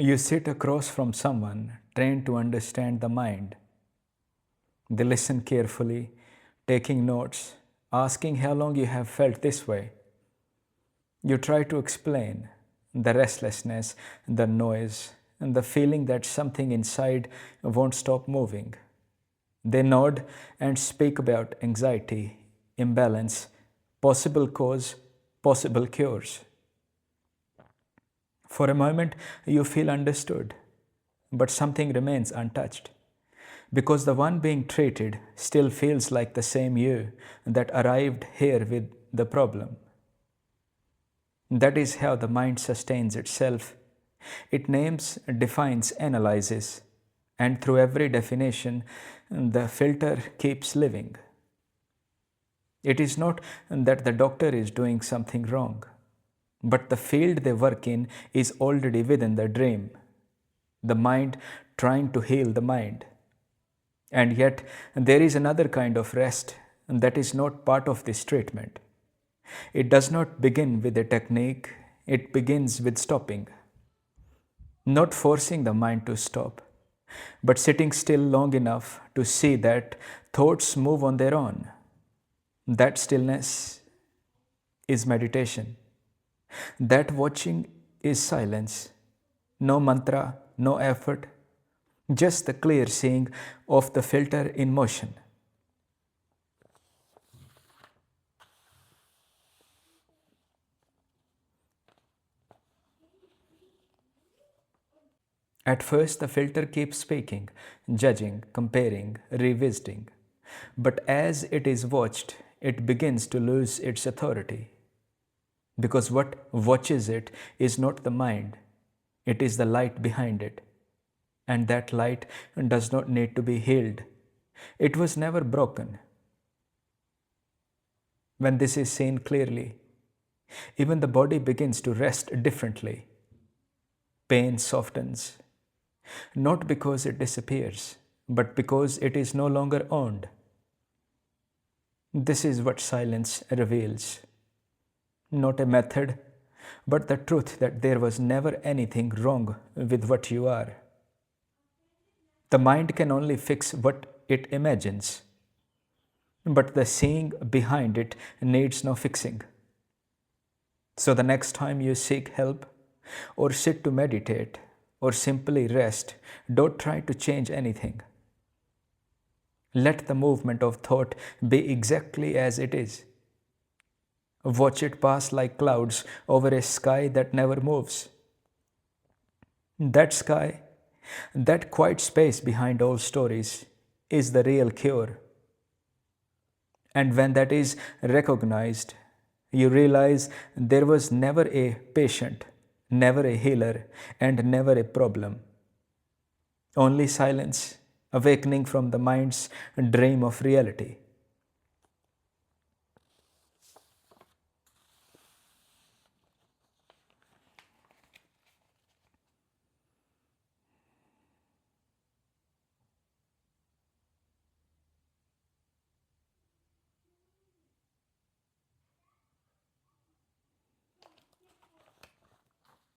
You sit across from someone trained to understand the mind. They listen carefully, taking notes, asking how long you have felt this way. You try to explain the restlessness, the noise, and the feeling that something inside won't stop moving. They nod and speak about anxiety, imbalance, possible cause, possible cures. For a moment, you feel understood, but something remains untouched because the one being treated still feels like the same you that arrived here with the problem. That is how the mind sustains itself. It names, defines, analyzes, and through every definition, the filter keeps living. It is not that the doctor is doing something wrong, but the field they work in is already within the dream, the mind trying to heal the mind. And yet, there is another kind of rest that is not part of this treatment. It does not begin with a technique, it begins with stopping. Not forcing the mind to stop, but sitting still long enough to see that thoughts move on their own. That stillness is meditation. That watching is silence. No mantra, no effort, just the clear seeing of the filter in motion. At first, the filter keeps speaking, judging, comparing, revisiting. But as it is watched, it begins to lose its authority. Because what watches it is not the mind, it is the light behind it. And that light does not need to be healed. It was never broken. When this is seen clearly, even the body begins to rest differently. Pain softens, not because it disappears, but because it is no longer owned. This is what silence reveals. Not a method, but the truth that there was never anything wrong with what you are. The mind can only fix what it imagines, but the seeing behind it needs no fixing. So the next time you seek help, or sit to meditate, or simply rest, don't try to change anything. Let the movement of thought be exactly as it is. Watch it pass like clouds over a sky that never moves. That sky, that quiet space behind all stories, is the real cure. And when that is recognized, you realize there was never a patient, never a healer, and never a problem. Only silence, awakening from the mind's dream of reality.